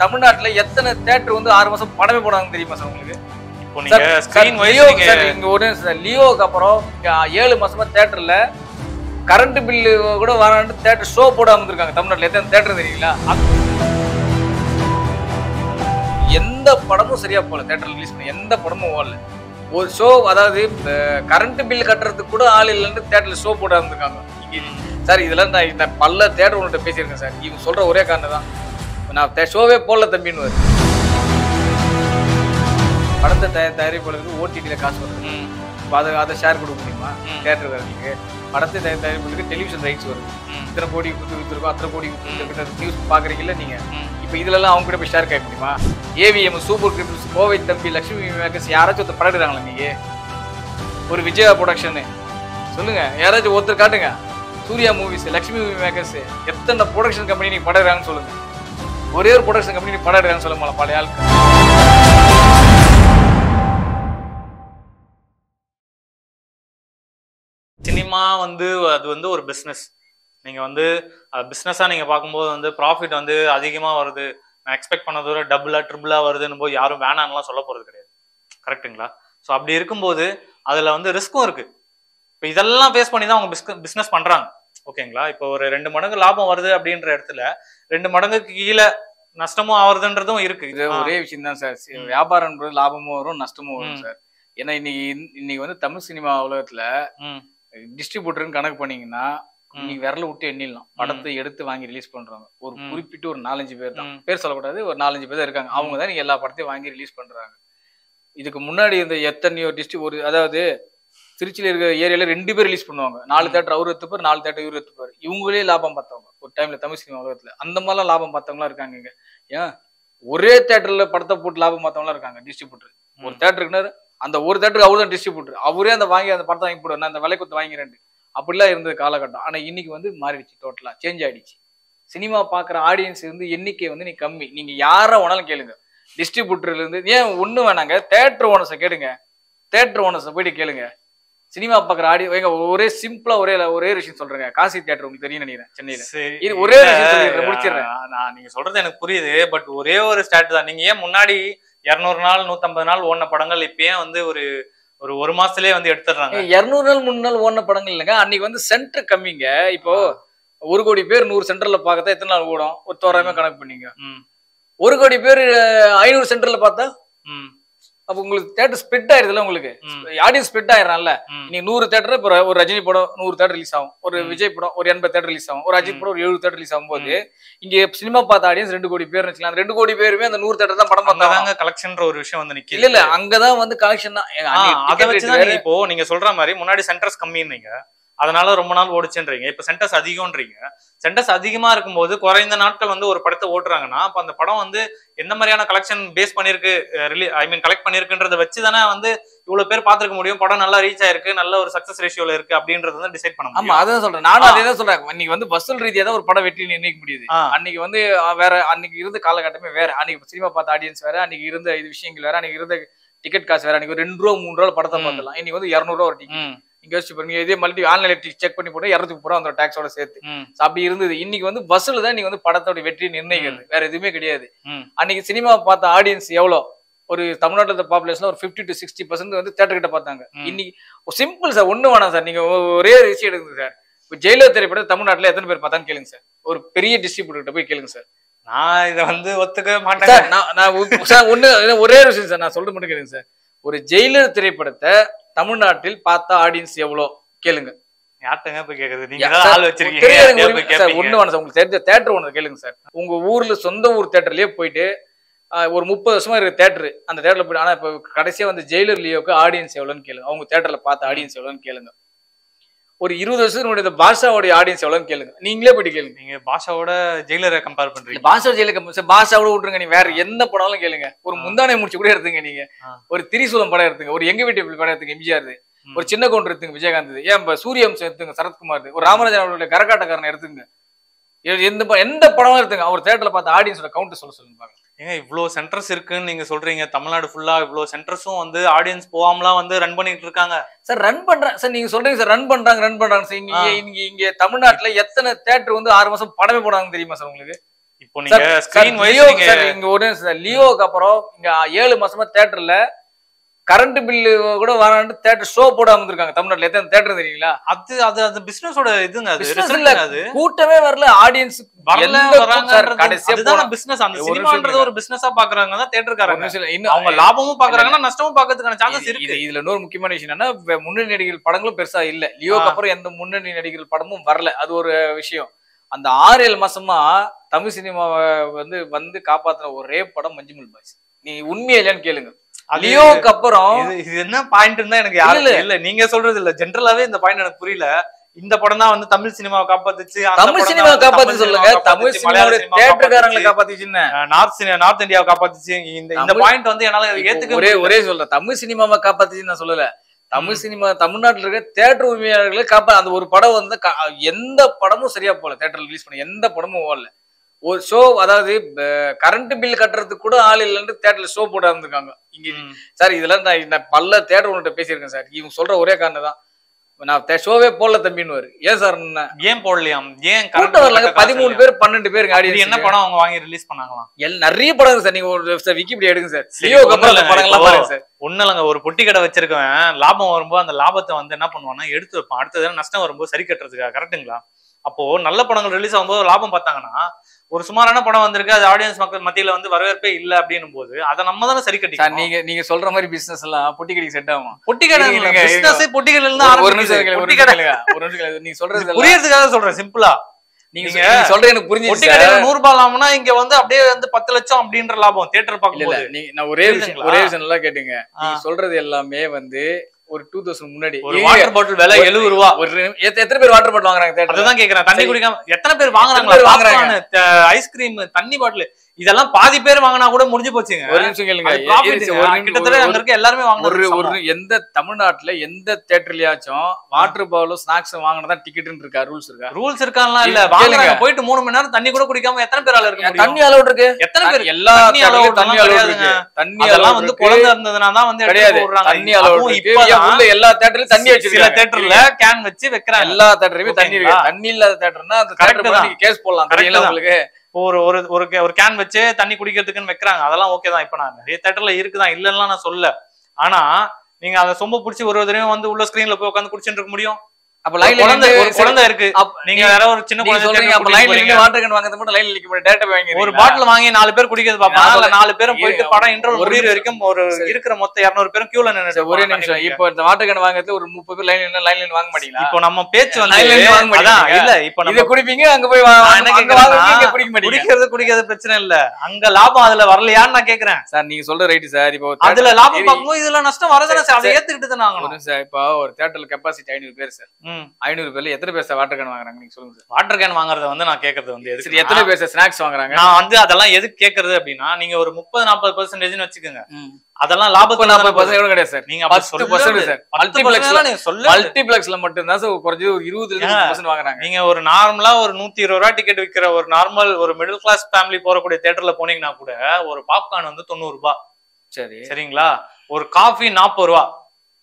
தமிழ்நாட்டுல எத்தனை தியேட்டர் வந்து 6 மாசம் படமே போடாங்க தெரியுமா சார் உங்களுக்கு? இப்போ நீங்க ஸ்கிரீன் வைஸ் இங்க ஒரு லியோக்கு அப்புறம் 7 மாசமா தியேட்டர்ல கரண்ட் பில்லு கூட வரான்னு தியேட்டர் ஷோ போடாம இருக்காங்க. தமிழ்நாட்டுல எத்தனை தியேட்டர் தெரியுங்களா? எந்த படமும் சரியா போகல. தியேட்டர் ரிலீஸ் பண்ண எந்த படமும் ஓடல. ஒரு ஷோ, அதாவது கரண்ட் பில் கட்டுறதுக்கு கூட ஆள் இல்லைன்னு தியேட்டர்ல ஷோ போடாம இருக்காங்க சார். இதெல்லாம் நான் பல தியேட்டர் உங்கள்கிட்ட பேசியிருக்கேன் சார். இவங்க சொல்ற ஒரே காரணம் தான், நான் ஷோவே போடல தம்பின்னு. படத்தை தயாரிப்பாளருக்கு ஓடிடியில் காசு வருது. அதை ஷேர் கொடுக்க முடியுமா தியேட்டருக்கு? படத்தை தயாரிப்பாளருக்கு டெலிவிஷன் ரைட்ஸ் வருது. இத்தனை கோடி கொடுத்துருக்கோம், அத்தனை கோடி நியூஸ் பார்க்குறீங்கல்ல நீங்கள். இப்போ இதுலலாம் அவங்க கூட போய் ஷேர் கேட்க முடியுமா? ஏவிஎம், சூப்பர் கிரிப்ஸ், கோவை தம்பி, லட்சுமி மேக்கர்ஸ் யாராச்சும் ஒருத்தர் படம் நீங்கள்? ஒரு விஜயா ப்ரொடக்ஷனு சொல்லுங்க, யாராச்சும் ஒருத்தர் காட்டுங்க. Surya movies, Lakshmi movie makers, எத்தனை ப்ரொடக்ஷன் கம்பெனி நீ படம் எடுறாங்கன்னு சொல்லுங்க. ஒரே ஒரு ப்ரொடக்ஷன் கம்பெனி நீ படம் எடுறாங்கன்னு சொல்லுங்க பழைய ஆளுக்கு. சினிமா வந்து அது வந்து ஒரு பிஸ்னஸ். நீங்கள் வந்து பிஸ்னஸாக நீங்கள் பார்க்கும்போது வந்து ப்ராஃபிட் வந்து அதிகமாக வருது, நான் எக்ஸ்பெக்ட் பண்ணதை விட டபுளாக ட்ரிபிளாக வருதுன்னு போது யாரும் வேணான்லாம் சொல்ல போகிறது கிடையாது. கரெக்டுங்களா? ஸோ அப்படி இருக்கும்போது அதில் வந்து ரிஸ்க்கும் இருக்குது. இப்போ இதெல்லாம் ஃபேஸ் பண்ணி தான் அவங்க பிஸ்னஸ் பண்ணுறாங்க. ஓகேங்களா? இப்போ ஒரு 2 மடங்கு லாபம் வருது அப்படின்ற இடத்துல 2 மடங்குக்கு கீழே நஷ்டமும் ஆகுறதுன்றதும் இருக்கு. இது ஒரே விஷயம் தான் சார். வியாபாரம்ன்றது லாபமும் வரும் நஷ்டமும் வரும் சார். ஏன்னா இன்னைக்கு வந்து தமிழ் சினிமா உலகத்துல டிஸ்ட்ரிபியூட்டர்னு கணக்கு பண்ணீங்கன்னா நீங்க விரல விட்டு எண்ணிடலாம். படத்தை எடுத்து வாங்கி ரிலீஸ் பண்றாங்க ஒரு குறிப்பிட்டு ஒரு 4-5 பேர் தான். பேர் சொல்லக்கூடாது, ஒரு 4-5 பேர் தான் இருக்காங்க. அவங்க தான் நீங்க எல்லா படத்தையும் வாங்கி ரிலீஸ் பண்றாங்க. இதுக்கு முன்னாடி இந்த எத்தனையோ அதாவது திருச்சியில இருக்கிற ஏரியால 2 பேர் ரிலீஸ் பண்ணுவாங்க. 4 தியேட்டர் அவர் 10 பேர், 4 தியேட்டர் இவர் 10 பேர். இவங்களே லாபம் பார்த்தவங்க ஒரு டைம்ல தமிழ் சினிமா உலகத்துல. அந்த மாதிரிலாம் லாபம் பார்த்தவங்களாம் இருக்காங்க இங்க. ஏன் ஒரே தியேட்டர்ல படத்தை போட்டு லாபம் பார்த்தவங்களாம் இருக்காங்க. டிஸ்ட்ரிபியூட்டர் ஒரு தியேட்டருக்கு அந்த ஒரு தியேட்டருக்கு அவரு தான் டிஸ்ட்ரிபியூட்டர். அவரே அந்த படத்தை வாங்கி போடுவார். நான் அந்த விலை கொடுத்து வாங்கிறேன். அப்படிலாம் இருந்தது காலகட்டம். ஆனா இன்னைக்கு வந்து மாறிடுச்சு, டோட்டலா சேஞ்ச் ஆயிடுச்சு. சினிமா பாக்குற ஆடியன்ஸ் வந்து எண்ணிக்கை வந்து கம்மி. நீங்க யார வேணாலும் கேளுங்க. டிஸ்ட்ரிபியூட்டர்ல இருந்து ஏன் ஒண்ணு வேணாங்க, தியேட்டர் ஓனர்ஸை கேளுங்க. தியேட்டர் ஓனர்ஸை போயிட்டு கேளுங்க. சினிமா பாக்குற ஆடியோ ஒரே சிம்பிளா ஒரே விஷயம் சொல்றேங்க. காசி தியேட்டர் உங்களுக்கு தெரியும் நினைக்கிறேன் சென்னையில. இது ஒரே விஷயம் முடிச்சிடுறேன். நான் நீங்க சொல்றது எனக்கு புரியுது. பட் ஒரே ஒரு ஸ்டார்ட் தான். நீங்க ஏன் முன்னாடி 200 நாள் 150 நாள் ஓடின படங்கள் இப்ப ஏன் வந்து ஒரு மாசத்துலயே வந்து எடுத்துடுறாங்க? 200 நாள் 300 நாள் ஓடின படங்கள் இல்லைங்க. அன்னைக்கு வந்து சென்டர் கம்மிங்க. இப்போ 1 கோடி பேர் 100 சென்டர்ல பார்த்தா எத்தனை நாள் ஓடும்? ஒரு தோராயமா கணக்கு பண்ணீங்க. 1 கோடி பேர் 500 சென்டர்ல பார்த்தா அப்ப உங்களுக்கு தியேட்டர் ஸ்பிட் ஆயிருதுல. உங்களுக்கு ஆடியன்ஸ் ஸ்பிட் ஆயிடறான்ல. நீங்க 100 தியேட்டர் இப்போ ஒரு ரஜினி படம் 100 தியேட்டர் ரிலீஸ் ஆகும், ஒரு விஜய் படம் ஒரு 80 தியேட்டர் ரிலீஸ் ஆகும், ஒரு அஜித் படம் ஒரு 70 தியேட்டர் ரிலீஸ் ஆகும் போது இங்க சினிமா பார்த்த ஆடியன்ஸ் 2 கோடி பேர் வச்சுக்கலாம். அந்த 2 கோடி பேருமே அந்த 100 தியேட்டர் தான் படம் பார்த்தாங்க. கலெக்ஷன்ற ஒரு விஷயம் வந்து நிக்கல. இல்ல அங்கதான் வந்து கலெக்ஷன் தான். அதை வச்சுதான் இப்போ நீங்க சொல்ற மாதிரி முன்னாடி சென்டர்ஸ் கம்மின்னீங்க, அதனால ரொம்ப நாள் ஓடிச்சுன்றீங்க. இப்ப சென்டர்ஸ் அதிகம்ன்றீங்க. சென்டர்ஸ் அதிகமா இருக்கும்போது குறைந்த நாட்கள் வந்து ஒரு படத்தை ஓட்டுறாங்கன்னா அப்ப அந்த படம் வந்து எந்த மாதிரியான கலெக்ஷன் பேஸ் பண்ணிருக்கு, கலெக்ட் பண்ணிருக்குன்றத வச்சுதானே வந்து இவ்வளவு பேர் பாத்துருக்க முடியும். படம் நல்லா ரீச் ஆயிருக்கு, நல்ல ஒரு சக்சஸ் ரேஷியோல இருக்கு அப்படின்றது வந்து டிசைட் பண்ண முடியும். ஆமா, அதான் சொல்றேன். நானும் அதே தான் சொல்றேன். இன்னைக்கு வந்து வசூல் ரீதியா தான் ஒரு படம் வெற்றி நிர்ணயிக்க முடியுது. அன்னைக்கு வந்து வேற, அன்னைக்கு இருந்த காலகட்டமே வேற. அன்னைக்கு சினிமா பார்த்த ஆடியன்ஸ் வேற, அன்னைக்கு இருந்த இது விஷயங்கள் வேற, அன்னைக்கு இருந்த டிக்கெட் காசு வேற. அன்னைக்கு ஒரு 2 ரூபா 3 ரூபா படத்தை பார்த்துலாம். இன்னைக்கு வந்து 200 ரூபா ஒரு டிக்கெட். நீங்க யோசிச்சு பாருங்க. இதே மல்டி ஆன்லைன் செக் பண்ணி போட்டு 230 ரூபா அந்த டாக்ஸோட சேர்த்து அப்படி இருந்தது. இன்னைக்கு வந்து வசூல் தான் நீங்க வந்து படத்தோட வெற்றியை நிர்ணயிக்கிறது, வேற எதுவுமே கிடையாது. அன்னைக்கு சினிமா பார்த்த ஆடியன்ஸ் எவ்வளவு? ஒரு தமிழ்நாட்டுல பாப்புலேஷன்ல ஒரு 50 to 60% வந்து தியேட்டர் கிட்ட பார்த்தாங்க. இன்னைக்கு சிம்பிள் சார், ஒண்ணு வேணாம் சார். நீங்க ஒரே விஷயம் எடுக்குங்க சார். இப்போ ஜெயிலர் திரைப்படம் தமிழ்நாட்டுல எத்தனை பேர் பார்த்தான்னு கேளுங்க சார். ஒரு பெரிய டிஸ்ட்ரிபியூட்டர் கிட்ட போய் கேளுங்க சார். நான் இதை வந்து ஒத்துக்க மாட்டேன். நான் ஒண்ணு ஒரே விஷயம் சார், நான் சொல்றது மட்டும் கேளுங்க சார். ஒரு ஜெயிலர் திரைப்படத்தை தமிழ்நாட்டில் பார்த்த ஆடியன்ஸ் எவ்வளோ கேளுங்க. யார்ட்டங்க போய் கேக்குறது? நீங்க தான் ஆள் வச்சிருக்கீங்க. ஒண்ணு வேணும் சார், உங்களுக்கு தெரிஞ்ச தியேட்டர் ஒண்ணு கேளுங்க சார். உங்க ஊர்ல சொந்த ஊர் தியேட்டர்லயே போயிட்டு ஒரு 30 வருஷமா இருக்க தியேட்டர், அந்த தியேட்டர்ல போயிட்டு, ஆனா இப்ப கடைசியா வந்து ஜெயிலர் லியோக்கு ஆடியன்ஸ் எவ்வளோன்னு கேளுங்க. அவங்க தியேட்டர்ல பார்த்த ஆடியன்ஸ் எவ்வளோன்னு கேளுங்க. ஒரு 20 வருஷத்துக்கு பாஷாவோட ஆடியன்ஸ் எவ்வளோன்னு கேளுங்க. நீங்களே போயிட்டு கேளுங்க. நீங்க பாஷாவோட ஜெயிலரை கம்பேர் பண்றீங்க. பாஷா ஜெயிலர் பாஷாவோட விட்டுருங்க. நீங்க வேற எந்த படம்லாம் கேளுங்க. ஒரு முந்தானை முடிச்சு கூட எடுத்துங்க. நீங்க ஒரு திரிசூலம் படம் எடுத்துங்க, ஒரு எங்க வீட்டு படம் எடுத்துங்க எம்ஜிஆர், ஒரு சின்ன கவுண்டர் எடுத்துங்க விஜயகாந்த், ஏன் சூரியவம்சம் எடுத்துங்க சரத்குமார், ஒரு ராமராஜன் அவருடைய கரகாட்டக்காரன் எடுத்துங்க. எந்த படம் எடுத்துங்க. அவர் தியேட்டர்ல பார்த்த ஆடியன்ஸோட கவுண்ட் சொல்லுங்க பாருங்க. ஏங்க இவ்வளவு சென்டர்ஸ் இருக்குன்னு நீங்க சொல்றீங்க. தமிழ்நாடு ஃபுல்லா இவ்வளவு சென்டர்ஸும் வந்து ஆடியன்ஸ் போகாமலாம் வந்து ரன் பண்ணிட்டு இருக்காங்க சார். ரன் பண்றாங்க சார், நீங்க சொல்றீங்க சார். ரன் பண்றாங்க சார். இங்க தமிழ்நாட்டுல எத்தனை தியேட்டர் வந்து 6 மாசம் படமே போடாங்க தெரியுமா சார் உங்களுக்கு? இப்போ நீங்க ஸ்கிரீன் வைஸ் நீங்க இங்க ஒரு லியோக்கு அப்புறம் இங்க 7 மாசமா தியேட்டர்ல கரண்ட் பில்லு கூட வராண்டு தியேட்டர் ஷோ போடாம இருக்காங்க. தமிழ்நாட்டுல எத்தனை தியேட்டர் தெரியுங்களா? அது பிசினஸோட இதுங்க. அது கூட்டமே வரல, ஆடியன்ஸ் பிசினஸ். அந்த சினிமான்றது ஒரு பிசினஸா பாக்குறாங்க தான் தியேட்டர்காரங்க. அவங்க லாபமும் பாக்குறாங்கன்னா நஷ்டமும் பாக்கிறதுக்கான சான்சஸ் இருக்கு. இதுல இன்னொரு முக்கியமான விஷயம் என்னன்னா, முன்னணி நடிகர்கள் படங்களும் பெருசா இல்ல. லியோக்கு அப்புறம் எந்த முன்னணி நடிகர்கள் படமும் வரல. அது ஒரு விஷயம். அந்த 6-7 மாசமா தமிழ் சினிமாவை வந்து காப்பாத்துன ஒரே படம் மஞ்சுமல் பாய்ஸ். நீ உண்மையா இல்லையான்னு கேளுங்க. லியோக்கு அப்புறம் இது என்ன பாயிண்ட் தான் எனக்கு யாரும் இல்ல. நீங்க சொல்றது இல்ல, ஜெனரலாவே இந்த பாயிண்ட் எனக்கு புரியல. இந்த படம் தான் வந்து தமிழ் சினிமாவை காப்பாத்துச்சு. தமிழ் சினிமாவை காப்பாத்து சொல்லுங்க. தமிழ் சினிமாவோட தியேட்டர்காரங்களை காப்பாத்துச்சுன்னு, நார்த் இந்தியாவை காப்பாத்துச்சு. இந்த பாயிண்ட் வந்து என்னால ஏத்துக்க ஒரே சொல்றேன். தமிழ் சினிமாவை காப்பாத்துச்சுன்னு நான் சொல்லல. தமிழ் சினிமா தமிழ்நாட்டுல இருக்க தியேட்டர் உரிமையாளர்களை அந்த ஒரு படம் வந்து எந்த படமும் சரியா போல. தியேட்டர்ல ரிலீஸ் பண்ண எந்த படமும் ஓடல. ஒரு ஷோ, அதாவது கரண்ட் பில் கட்டுறதுக்கு கூட ஆள் இல்லைன்னு தியேட்டர்ல ஷோ போட இருந்திருக்காங்க இங்க. சார் இதெல்லாம் நான் பல தியேட்டர் உங்கள்கிட்ட பேசியிருக்கேன் சார். இவங்க சொல்ற ஒரே காரணம் தான், நான் ஷோவே போடல தம்பின்னு. ஏன் சார் ஏன் போடலையாம்? ஏன் கரெக்டா வரலங்க? 13 பேர் 12 பேருக்கு ஆடியன்ஸ். என்ன படம் அவங்க வாங்கி ரிலீஸ் பண்ணாங்களாம்? நிறைய படம் இருக்கு சார். நீங்க ஒரு விக்கிபீடியா எடுங்க சார். லியோக்கு அப்புறம் படங்கள்லாம் பாருங்க சார். ஒண்ணு இல்லங்க, ஒரு பொட்டி கடை வச்சிருக்கவன் லாபம் வரும்போது அந்த லாபத்தை வந்து என்ன பண்ணுவான்னா எடுத்து வைப்பான். அடுத்தது நஷ்டம் வரும்போது சரி கட்டுறதுக்காக. கரெக்டுங்களா? அப்போ நல்ல படங்கள் ரிலீஸ் ஆகும்போது லாபம் பார்த்தாங்கன்னா, ஒரு சுமாரான படம் வந்திருக்கு, அது ஆடியன்ஸ் மக்கள் மத்தியில வந்து வரவேற்பே இல்ல அப்படின்னும் போது அதை நம்ம தானே சரி கட்டி. நீங்க சொல்ற மாதிரி பிசினஸ் எல்லாம் பொட்டி கடைக்கு செட் ஆகும். பொட்டி கடை பொட்டி கடையில தான் ஒரு நிமிஷம் நீங்க சொல்றது புரியறதுக்காக சொல்றேன் சிம்பிளா. நீங்க சொல்றது எனக்கு புரிஞ்சு. பொட்டி கடையில 100 ரூபாய் லாபம்னா இங்க வந்து அப்படியே வந்து 10 லட்சம் அப்படின்ற லாபம் தியேட்டர் பார்க்கும்போது. நான் ஒரே விஷயம் நல்லா கேட்டுங்க. நீங்க சொல்றது எல்லாமே வந்து ஒரு 2000 முன்னாடி ஒரு வாட்டர் பாட்டில் விலை 70 ரூபா. ஒரு எத்தனை பேர் வாட்டர் பாட்டில் வாங்குறாங்க? அதுதான் கேக்குறேன். தண்ணி குடிக்காம எத்தனை பேர் வாங்குறாங்க? ஐஸ்கிரீம், தண்ணி பாட்டில் இதெல்லாம் பாதி பேர் வாங்கினா கூட முடிஞ்சு போச்சுங்க. ஒரு நிமிஷம் கேளுங்க. கிட்டத்தட்ட அங்க இருக்க எல்லாருமே ஒரு எந்த தமிழ்நாட்டுல எந்த தியேட்டர்லயாச்சும் வாட்டர் பாட்டிலும் ஸ்நாக்ஸ் வாங்கினதான் டிக்கெட்னு இருக்கா? ரூல்ஸ் இருக்கா? ரூல்ஸ் இருக்கான்லாம் இல்ல. வாங்குறாங்க. போயிட்டு 3 மணி நேரம் தண்ணி கூட குடிக்காம எத்தனை பேர் ஆள இருக்கு? தண்ணி அலௌட் இருக்கு. எத்தனை பேர்? எல்லா தண்ணி அலௌட் இருக்கு. தண்ணி அதெல்லாம் வந்து குழந்தை இருந்ததுனா தான் வந்து கிடையாது. தண்ணி அலௌட் இருக்கு. உள்ள எல்லா தியேட்டர்லயும் தண்ணி வச்சிருக்காங்க. சில தியேட்டர்ல கேன் வச்சு வைக்கறாங்க. எல்லா தியேட்டர்லயுமே தண்ணி இருக்கு. தண்ணி இல்லாத தியேட்டர்னா அந்த தியேட்டர் நீங்க கேஸ் போடலாம். தெரியல உங்களுக்கு? ஒரு கேன் வச்சு தண்ணி குடிக்கிறதுக்குன்னு வைக்கிறாங்க. அதெல்லாம் ஓகே தான். இப்ப நான் நிறைய தியேட்டர்ல இருக்குதான், இல்லன்னா நான் சொல்ல. ஆனா நீங்க அதை சொம்ப பிடிச்சி ஒரு தடவையும் வந்து உள்ள ஸ்கிரீன்ல போய் உட்காந்து குடிச்சுட்டு இருக்க முடியும்? அப்ப ஒரு குழந்தை இருக்கு, நீங்க வேற ஒரு சின்ன குழந்தை அப்ப லைன்ல வாட்டர் கேன் வாங்குறது மட்டும் லைன்ல நிக்க டேட்டா வாங்கி ஒரு பாட்டில் வாங்கி 4 பேர் குடிக்கிறது பாப்பாங்க. இல்ல 4 பேரும் போயிட்டு படம் இன்டர்வல் முடியற வரைக்கும் ஒரு இருக்கிற மொத்த 200 பேரும் கியூல நின்னு. ஒரே நிமிஷம். இப்போ இந்த வாட்டர் கேன் வாங்குறது ஒரு 30 பேர் லைன்ல வாங்க மாட்டீங்களா? இப்போ நம்ம பேச்சு வந்து அதான் இல்ல. இப்போ இத குடிப்பீங்க, அங்க போய் வாங்க குடிக்க மாட்டீங்க. குடிக்கிறது பிரச்சனை இல்ல, அங்க லாபம் அதுல வரலையான்னு நான் கேக்குறேன். சார் நீங்க சொல்ற ரைட் சார். இப்போ அதுல லாபம் பார்க்கும்போது இதுல நஷ்டம் வரதானே சார். அதை ஏத்துக்கிட்டு தான் ஆகணும் சார். இப்போ ஒரு தியேட்டர்ல கெபாசிட்டி 500 பேர் சார். 500 பேர்ல எத்தனை பேர் சார் வாட்டர் கேன் வாங்குறாங்க? நீங்க சொல்லுங்க சார். வாட்டர் கேன் வாங்குறத வந்து நான் கேக்குறது வந்து எதுக்கு? எத்தனை பேர் சார் ஸ்நாக்ஸ் வாங்குறாங்க? நான் வந்து அதெல்லாம் எதுக்கு கேக்குறது அப்படின்னா, நீங்க ஒரு 30-40% வச்சுக்கோங்க. அதெல்லாம் லாபத்துல 40% கிடையாது சார். நீங்க 10% சார். மல்டிப்ளெக்ஸ்ல மட்டும் தான் சார் குறைஞ்சது ஒரு 20% வாங்குறாங்க. நீங்க ஒரு நார்மலா ஒரு 120 ரூபாய் டிக்கெட் விக்கிற ஒரு நார்மல் ஒரு மிடில் கிளாஸ் ஃபேமிலி போறக்கூடிய தியேட்டர்ல போனீங்கன்னா கூட ஒரு பாப்கார்ன் வந்து 90 ரூபாய். சரி சரிங்களா? ஒரு காஃபி 40 ரூபாய்.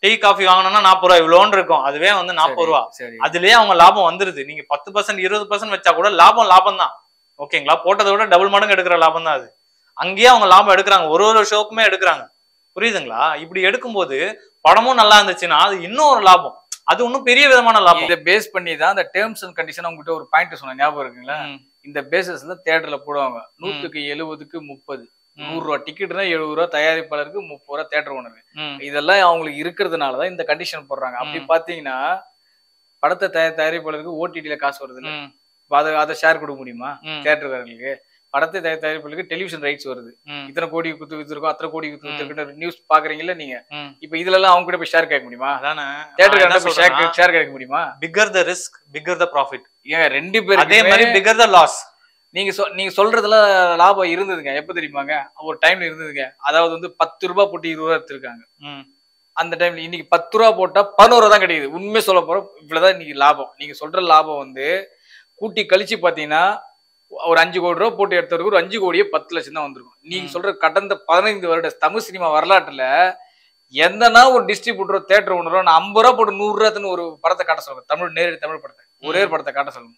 டீ காஃபி வாங்கினா 40 ரூபாய் இவ்வளோன்னு இருக்கும். அதுவே வந்து 40 ரூபாய். அதுலயே அவங்க லாபம் வந்துருது. நீங்க 10% 20% வச்சா கூட லாபம் தான். ஓகேங்களா? போட்டதை விட டபுள் மடங்கு எடுக்கிற லாபம் தான் அது. அங்கேயே அவங்க லாபம் எடுக்கிறாங்க. ஒரு ஷோக்குமே எடுக்கிறாங்க. புரியுதுங்களா? இப்படி எடுக்கும்போது படமும் நல்லா இருந்துச்சுன்னா அது இன்னும் ஒரு லாபம். அது இன்னும் பெரிய விதமான லாபம். இதை பேஸ் பண்ணி தான் அந்த டேர்ம்ஸ் அண்ட் கண்டிஷன் உங்ககிட்ட ஒரு பாயிண்ட் சொன்ன ஞாபகம் இருக்குங்களா? இந்த பேசஸ்ல தியேட்டர்ல போடுவாங்க. 100க்கு 70க்கு 30. 100 ரூபாய் டிக்கெட்னா 70 ரூபாய், தயாரிப்பாளருக்கு 30 ரூபாய் தியேட்டர் ஓனருக்கு. இதெல்லாம் அவங்களுக்கு இருக்கிறதுனாலதான் இந்த கண்டிஷன் போடுறாங்க. அப்படி பாத்தீங்கன்னா படத்தை தயாரிப்பாளருக்கு ஓடிடில காசு வருது. அதை ஷேர் கொடுக்க முடியுமா தியேட்டர்காரங்களுக்கு? படத்தை தயாரிப்பாளருக்கு டெலிவிஷன் ரைட்ஸ் வருது. இத்தனை கோடி குத்து வித்துருக்கோம், அத்தனை கோடி குத்து வித்துருக்குன்னு நியூஸ் பாக்குறீங்கல்ல நீங்க. இப்ப இதுல எல்லாம் அவங்க கூட போய் ஷேர் கேட்க முடியுமா? தியேட்டர்காரங்க ஷேர் கேட்க முடியுமா? Bigger the risk bigger the profit. ஏங்க 2 பேர் அதே மாதிரி பிக்கர் த லாஸ். நீங்க சொல்றதுல லாபம் இருந்ததுங்க. எப்ப தெரியுமாங்க? ஒரு டைம்ல இருந்ததுங்க. அதாவது வந்து 10 ரூபாய் போட்டு 20 ரூபாய் எடுத்திருக்காங்க. அந்த டைம்ல இன்னைக்கு 10 ரூபாய் போட்டா 11 ரூபாய் தான் கிடைக்குது. உண்மை சொல்ல போறோம், இவ்வளவுதான் இன்னைக்கு லாபம். நீங்க சொல்ற லாபம் வந்து கூட்டி கழிச்சு பாத்தீங்கன்னா ஒரு 5 கோடி ரூபாய் போட்டு எடுத்தவருக்கு ஒரு 5 கோடியே 10 லட்சம் தான் வந்திருக்கும். நீங்க சொல்ற கடந்த 15 வருட தமிழ் சினிமா வரலாற்றுல எந்தனா ஒரு டிஸ்ட்ரிபியூட்டரோ தியேட்டர் ஓனரோ நான் 50 ரூபாய் போட்டு 100 ரூபாய்னு ஒரு படத்தை காட்ட சொல்லுங்க. நேரடி தமிழ் படத்தை ஒரே ஒரு படத்தை காட்ட சொல்லுங்க.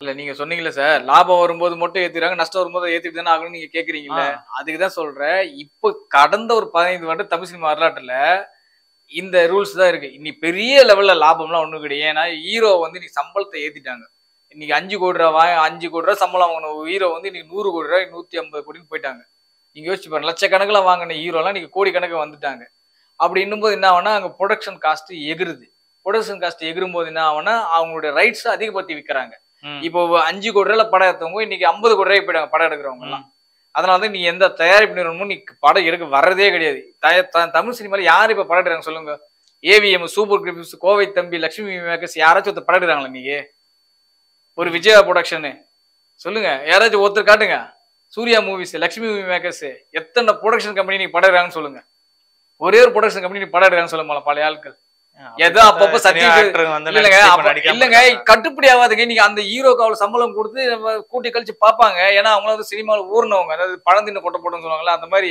இல்ல நீங்க சொன்னீங்கல்ல சார், லாபம் வரும்போது மட்டும் ஏத்துறாங்க, நஷ்டம் வரும்போது ஏத்திட்டு தானே ஆகணும்னு நீங்க கேக்குறீங்கல்ல. அதுக்கு தான் சொல்றேன். இப்போ கடந்த ஒரு 15 வருடம் தமிழ் சினிமா வரலாற்றுல இந்த ரூல்ஸ் தான் இருக்கு. இன்னி பெரிய லெவல்ல லாபம்லாம் ஒண்ணும் கிடையாது. ஏன்னா ஹீரோ வந்து இன்னைக்கு சம்பளத்த ஏத்திட்டாங்க. இன்னைக்கு 5 கோடி ரூபா 5 கோடி ரூபா சம்பளம் வாங்குன ஹீரோ வந்து இன்னைக்கு 100 கோடி ரூபாய் 150 கோடின்னு போயிட்டாங்க. நீங்க யோசிச்சு பாருங்க. லட்சக்கணக்குல வாங்குன ஹீரோலாம் இன்னைக்கு கோடிக்கணக்கு வந்துட்டாங்க. அப்படி இன்னும்போது என்ன ஆகும்னா, அங்க புரொடக்ஷன் காஸ்ட் எகுறுது. புரொடக்ஷன் காஸ்ட் எகுறும்போது என்ன ஆகும்னா, அவங்களுடைய ரைட்ஸ் அதிகப்படுத்தி விக்கிறாங்க. இப்போ 5 கோடி ரூபாய்ல படம் எடுத்தவங்க இன்னைக்கு 50 கோடி ரூபாய்க்கு போயிட்டாங்க படம் எடுக்கிறவங்க எல்லாம். அதனால தான் நீ எந்த தயாரிப்பு நிறுவனமும் நீ படம் எடுக்க வர்றதே கிடையாது. தமிழ் சினிமால யாரு இப்ப படம் எடுக்கிறாங்க சொல்லுங்க? ஏவிஎம், சூப்பர் கிரிப்ஸ், கோவை தம்பி, லட்சுமி மேக்கர்ஸ் யாராச்சும் ஒருத்தர் படம் எடுக்கிறாங்களா இன்னைக்கு? ஒரு விஜயா ப்ரொடக்ஷனு சொல்லுங்க, யாராச்சும் ஒருத்தர் காட்டுங்க. Surya movies, Lakshmi movie makers, எத்தனை ப்ரொடக்ஷன் கம்பெனி நீ படம் எடுக்கிறாங்கன்னு சொல்லுங்க. ஒரே ஒரு ப்ரொடக்ஷன் கம்பெனி நீ படம் எடுக்கிறாங்கன்னு சொல்லுங்க பழைய ஆட்கள். ஏதோ அப்பப்ப இல்லங்க கட்டுப்படி ஆகாதுங்க. நீங்க அந்த ஹீரோக்கு அவ்வளவு சம்பளம் கொடுத்து கூட்டி கழிச்சு பாப்பாங்க. ஏன்னா அவங்க வந்து சினிமாவில் ஊர்னவங்க, அதாவது பழந்தின்னு கொட்ட போட்டுன்னு சொல்லுவாங்கல்ல, அந்த மாதிரி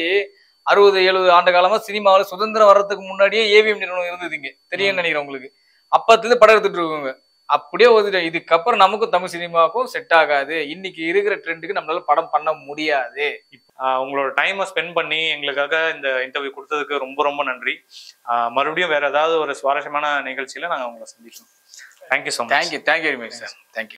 60-70 ஆண்டு காலமா சினிமாவில் சுதந்திரம் வர்றதுக்கு முன்னாடியே ஏவிஎம் நிறுவனம் இருந்ததுங்க. தெரியும்னு நினைக்கிறேன் உங்களுக்கு. அப்பத்துல படம் எடுத்துட்டு இருக்கோங்க. அப்படியே ஒதுட்டு இதுக்கப்புறம் நமக்கும் தமிழ் சினிமாவுக்கும் செட் ஆகாது. இன்னைக்கு இருக்கிற ட்ரெண்டுக்கு நம்மளால படம் பண்ண முடியாது. உங்களோட டைமை ஸ்பெண்ட் பண்ணி எங்களுக்காக இந்த இன்டர்வியூ கொடுத்ததுக்கு ரொம்ப ரொம்ப நன்றி. மறுபடியும் வேற ஏதாவது ஒரு சுவாரஸ்யமான நிகழ்ச்சியில நாங்கள் உங்களை சந்திக்கிறோம். Thank you so much. Thank you very much sir. Thank you.